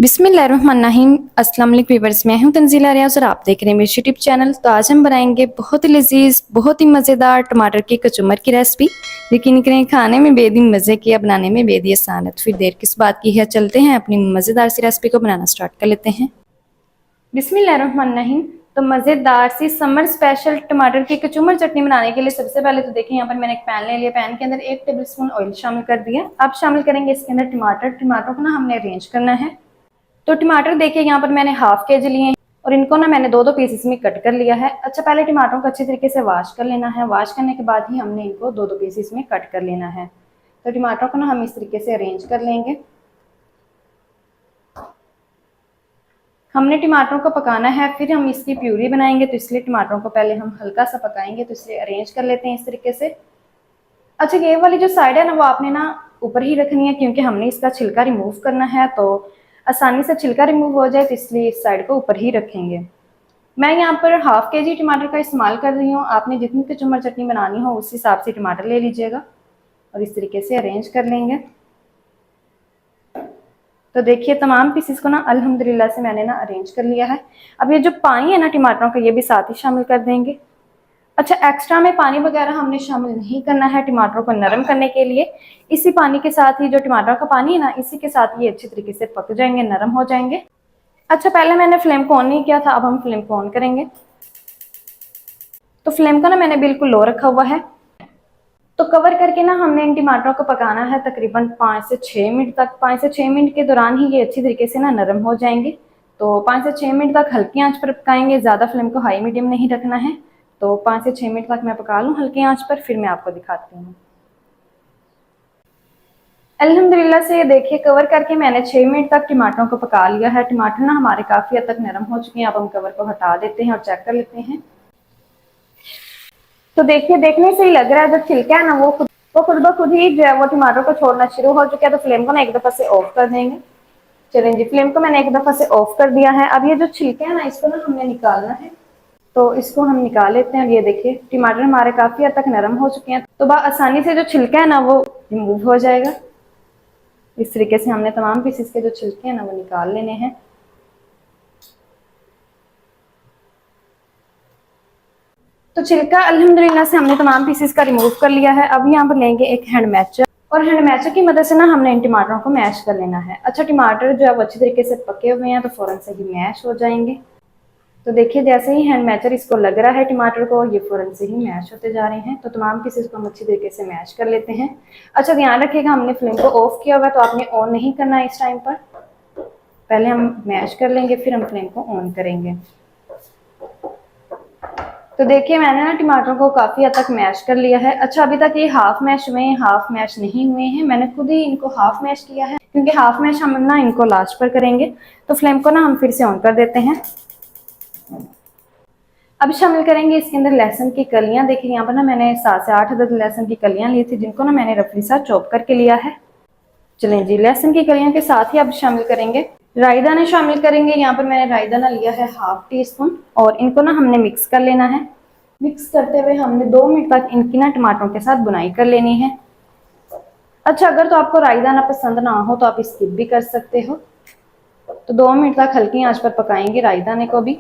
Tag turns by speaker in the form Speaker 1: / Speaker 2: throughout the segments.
Speaker 1: बिस्मिल्लाहिर्रहमानिर्रहीम। अस्सलाम वालेकुम व्यूअर्स, मैं हूं तंजीला रियाज और आप देख रहे हैं मेरे यूट्यूब चैनल। तो आज हम बनाएंगे बहुत ही लजीज, बहुत ही मज़ेदार टमाटर की कचुम्बर की रेसिपी। यकीन करें खाने में बेहद ही मज़े की, बनाने में बेहद ही आसान है। तो फिर देर किस बात की है, चलते हैं अपनी मज़ेदार सी रेसिपी को बनाना स्टार्ट कर लेते हैं। बिस्मिल्लाहिर्रहमानिर्रहीम। तो मज़ेदार सी समर स्पेशल टमाटर की कचुम्बर चटनी बनाने के लिए सबसे पहले तो देखिए यहाँ पर मैंने एक पैन ले लिया। पैन के अंदर 1 टेबलस्पून ऑयल शामिल कर दिया। अब शामिल करेंगे इसके अंदर टमाटरों को ना हमने अरेंज करना है। तो टमाटर देखिए यहाँ पर मैंने हाफ केजी लिए हैं और इनको ना मैंने दो पीसेस में कट कर लिया है। अच्छा, पहले टमाटरों को अच्छी तरीके से वॉश कर लेना है। वॉश करने के बाद ही हमने इनको दो पीसेस में कट कर लेना है। तो टमाटरों को ना हम इस तरीके से अरेंज कर लेंगे। हमने टमाटरों को पकाना है, फिर हम इसकी प्यूरी बनाएंगे, तो इसलिए टमाटरों को पहले हम हल्का सा पकाएंगे। तो इसलिए अरेंज कर लेते हैं इस तरीके से। अच्छा, ये वाली जो साइड है ना वो आपने ना ऊपर ही रखनी है, क्योंकि हमने इसका छिलका रिमूव करना है। तो आसानी से छिलका रिमूव हो जाए, तो इसलिए इस साइड को ऊपर ही रखेंगे। मैं यहाँ पर हाफ केजी टमाटर का इस्तेमाल कर रही हूँ। आपने जितनी कचुम्बर चटनी बनानी हो उस हिसाब से टमाटर ले लीजिएगा और इस तरीके से अरेंज कर लेंगे। तो देखिए तमाम पीसेस को ना अल्हम्दुलिल्लाह से मैंने ना अरेंज कर लिया है। अब ये जो पानी है ना टमाटरों का, ये भी साथ ही शामिल कर देंगे। अच्छा, एक्स्ट्रा में पानी वगैरह हमने शामिल नहीं करना है टमाटरों को नरम करने के लिए। इसी पानी के साथ ही, जो टमाटर का पानी है ना, इसी के साथ ये अच्छी तरीके से पक जाएंगे, नरम हो जाएंगे। अच्छा, पहले मैंने फ्लेम को ऑन नहीं किया था, अब हम फ्लेम को ऑन करेंगे। तो फ्लेम को ना मैंने बिल्कुल लो रखा हुआ है। तो कवर करके ना हमने इन टमाटरों को पकाना है तकरीबन 5 से 6 मिनट तक। 5 से 6 मिनट के दौरान ही ये अच्छी तरीके से ना नरम हो जाएंगे। तो 5 से 6 मिनट तक हल्की आंच पर पकाएंगे, ज़्यादा फ्लेम को हाई मीडियम नहीं रखना है। तो 5 से 6 मिनट तक मैं पका लूँ हल्की आंच पर, फिर मैं आपको दिखाती हूँ। अल्हम्दुलिल्लाह से ये देखिए कवर करके मैंने 6 मिनट तक टमाटरों को पका लिया है। टमाटर ना हमारे काफ़ी हद तक नरम हो चुके हैं। अब हम कवर को हटा देते हैं और चेक कर लेते हैं। तो देखिए देखने से ही लग रहा है जो छिलका है ना वो खुद ब खुद ही जो है वो टमाटर को छोड़ना शुरू हो चुका है। तो फ्लेम को ना एक दफ़ा से ऑफ कर देंगे। चलें जी, फ्लेम को मैंने एक दफ़ा से ऑफ कर दिया है। अब ये जो छिलका है ना इसको ना हमने निकालना है। तो इसको हम निकाल लेते हैं। ये देखिए टमाटर हमारे काफ़ी हद तक नरम हो चुके हैं। तो आसानी से जो छिलका है ना वो रिमूव हो जाएगा। इस तरीके से हमने तमाम पीसेस के जो छिलके हैं ना वो निकाल लेने हैं। तो छिलका अल्हम्दुलिल्लाह से हमने तमाम पीसेस का रिमूव कर लिया है। अब यहाँ पर लेंगे एक हैंड मैचर और हैंड मैचर की मदद से ना हमने इन टमाटरों को मैश कर लेना है। अच्छा, टमाटर जो है वो अच्छी तरीके से पके हुए हैं तो फौरन से ही मैश हो जाएंगे। तो देखिए जैसे ही हैंड मैचर इसको लग रहा है टमाटर को, ये फौरन से ही मैश होते जा रहे हैं। तो तमाम पीसेस को हम अच्छी तरीके से मैश कर लेते हैं। अच्छा, ध्यान रखिएगा हमने फ्लेम को ऑफ किया हुआ है, तो आपने ऑन नहीं करना है इस टाइम पर। पहले हम मैश कर लेंगे, फिर हम फ्लेम को ऑन करेंगे। तो देखिए मैंने ना टमाटरों को काफ़ी हद तक मैश कर लिया है। अच्छा, अभी तक ये हाफ मैश हुए हैं, हाफ मैश नहीं हुए हैं। मैंने खुद ही इनको हाफ मैश किया है, क्योंकि हाफ मैश हम ना इनको लास्ट पर करेंगे। तो फ्लेम को ना हम फिर से ऑन कर देते हैं। अब शामिल करेंगे इसके अंदर लहसुन की कलियां। देखिए यहाँ पर ना मैंने 7 से 8 अदद लहसुन की कलियां ली थी, जिनको ना मैंने रफली सा चॉप करके लिया है। चलें जी, लहसुन की कलियों के साथ ही अब शामिल करेंगे राई दाने शामिल करेंगे। यहाँ पर मैंने राई दाना लिया है हाफ टी स्पून और इनको ना हमने मिक्स कर लेना है। मिक्स करते हुए हमने 2 मिनट तक इनकी ना टमाटरों के साथ बुनाई कर लेनी है। अच्छा, अगर तो आपको राई दाना पसंद ना हो तो आप स्किप भी कर सकते हो। तो 2 मिनट तक हल्की आंच पर पकाएंगे राई दाने को भी।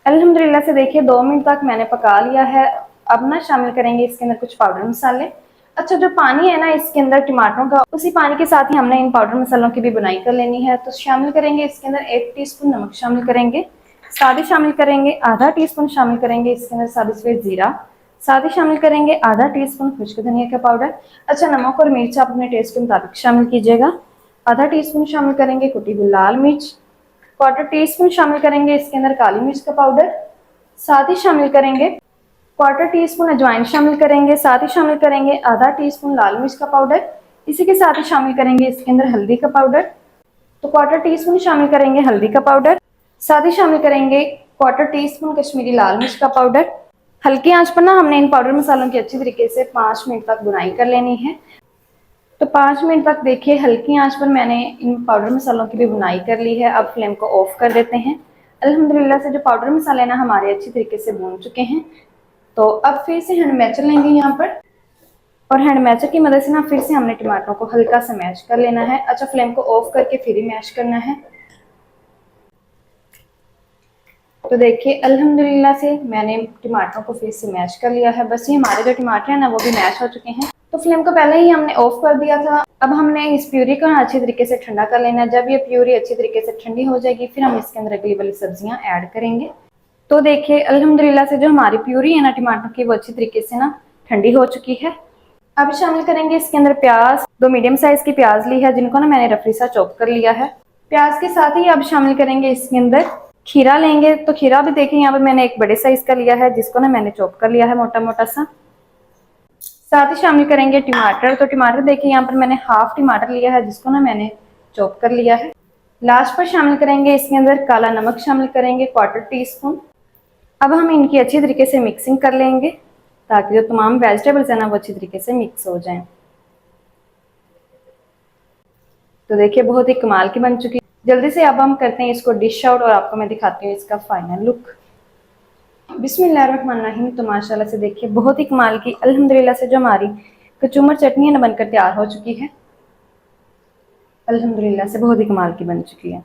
Speaker 1: अल्हम्दुलिल्लाह से देखिए 2 मिनट तक मैंने पका लिया है। अब ना शामिल करेंगे इसके अंदर कुछ पाउडर मसाले। अच्छा, जो पानी है ना इसके अंदर टमाटरों का, उसी पानी के साथ ही हमने इन पाउडर मसालों की भी बुनाई कर लेनी है। तो शामिल करेंगे इसके अंदर 1 टीस्पून नमक शामिल करेंगे, साथ ही शामिल करेंगे आधा टीस्पून शामिल करेंगे इसके अंदर साबुत सफ़ेद जीरा, साथ ही शामिल करेंगे आधा टीस्पून खुश्क धनिया का पाउडर। अच्छा, नमक और मिर्च आप अपने टेस्ट के मुताबिक शामिल कीजिएगा। आधा टीस्पून शामिल करेंगे कुटी हुई लाल मिर्च, क्वार्टर टीस्पून शामिल करेंगे इसके अंदर काली मिर्च का पाउडर, साथ ही शामिल करेंगे क्वार्टर टीस्पून अजवाइन शामिल करेंगे, साथ ही शामिल करेंगे आधा टीस्पून लाल मिर्च का पाउडर। इसी के साथ ही शामिल करेंगे इसके अंदर हल्दी का पाउडर। तो क्वार्टर टीस्पून शामिल करेंगे हल्दी का पाउडर, साथ ही शामिल करेंगे क्वार्टर टीस्पून कश्मीरी लाल मिर्च का पाउडर। हल्की आंच पर ना हमने इन पाउडर मसालों की अच्छी तरीके से 5 मिनट तक बुनाई कर लेनी है। तो 5 मिनट तक देखिए हल्की आंच पर मैंने इन पाउडर मसालों की भी बुनाई कर ली है। अब फ्लेम को ऑफ कर देते हैं। अल्हम्दुलिल्लाह से जो पाउडर मसाले ना हमारे अच्छी तरीके से भून चुके हैं। तो अब फिर से हैंड मैचर लेंगे यहाँ पर। और हैंड मैचर की मदद से ना फिर से हमने टमाटरों को हल्का सा मैश कर लेना है। अच्छा, फ्लेम को ऑफ करके फिर ही मैश करना है। तो देखिए अल्हम्दुलिल्लाह से मैंने टमाटरों को फिर से मैश कर लिया है। बस ये हमारे जो टमाटर हैं ना वो भी मैश हो चुके हैं। तो फ्लेम को पहले ही हमने ऑफ कर दिया था। अब हमने इस प्यूरी को अच्छी तरीके से ठंडा कर लेना है। जब ये प्यूरी अच्छी तरीके से ठंडी हो जाएगी फिर हम इसके अंदर अगली वाली सब्जियां ऐड करेंगे। तो देखिए अल्हम्दुलिल्लाह से जो हमारी प्यूरी है ना टमाटर की वो अच्छी तरीके से ना ठंडी हो चुकी है। अब शामिल करेंगे इसके अंदर प्याज। 2 मीडियम साइज की प्याज ली है जिनको ना मैंने रफली सा चॉप कर लिया है। प्याज के साथ ही अब शामिल करेंगे इसके अंदर खीरा लेंगे। तो खीरा भी देखिए यहाँ पर मैंने एक बड़े साइज का लिया है जिसको ना मैंने चॉप कर लिया है मोटा मोटा सा। साथ ही शामिल करेंगे टमाटर। तो टमाटर देखिए यहाँ पर मैंने हाफ टमाटर लिया है जिसको ना मैंने चॉप कर लिया है। लास्ट पर शामिल करेंगे इसके अंदर काला नमक शामिल करेंगे 1/4 टीस्पून। अब हम इनकी अच्छी तरीके से मिक्सिंग कर लेंगे ताकि जो तमाम वेजिटेबल्स है ना वो अच्छी तरीके से मिक्स हो जाएं। तो देखिए बहुत ही कमाल की बन चुकी है। जल्दी से अब हम करते हैं इसको डिश आउट और आपको मैं दिखाती हूँ इसका फाइनल लुक। बिस्मिल्लाहिर्रहमानिर्रहीम। तो माशाल्लाह से देखिए बहुत ही कमाल की अल्हम्दुलिल्लाह से जो हमारी कचूमर चटनी है ना बनकर तैयार हो चुकी है। अल्हम्दुलिल्लाह से बहुत ही कमाल की बन चुकी है।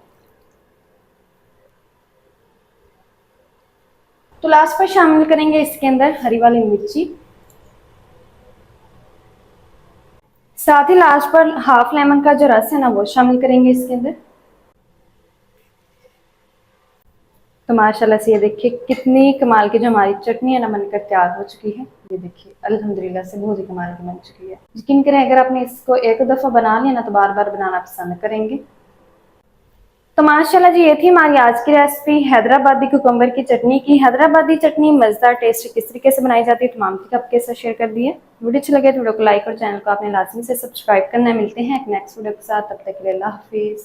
Speaker 1: तो लास्ट पर शामिल करेंगे इसके अंदर हरी वाली मिर्ची। साथ ही लास्ट पर हाफ लेमन का जो रस है ना वो शामिल करेंगे इसके अंदर। तो माशाल्लाह से ये देखिए कितनी कमाल की जो हमारी चटनी है ना बनकर तैयार हो चुकी है। ये देखिए अल्हम्दुलिल्लाह से बहुत ही कमाल की बन चुकी है। यकीन करें अगर आपने इसको एक दफ़ा बना लिया ना तो बार बार बनाना पसंद करेंगे। तो माशाल्लाह जी ये थी हमारी आज की रेसिपी हैदराबादी कुकम्बर की चटनी की। हैदराबादी चटनी मज़ेदार टेस्ट किस तरीके से बनाई जाती है तमाम तरीके आपके साथ शेयर कर दिए। वीडियो अच्छी लगे तो वीडियो को लाइक और चैनल को आपने लाजमी से सब्सक्राइब करना है। मिलते हैं एक नेक्स्ट वीडियो के साथ, तब तक के लिए अल्लाह हाफिज़।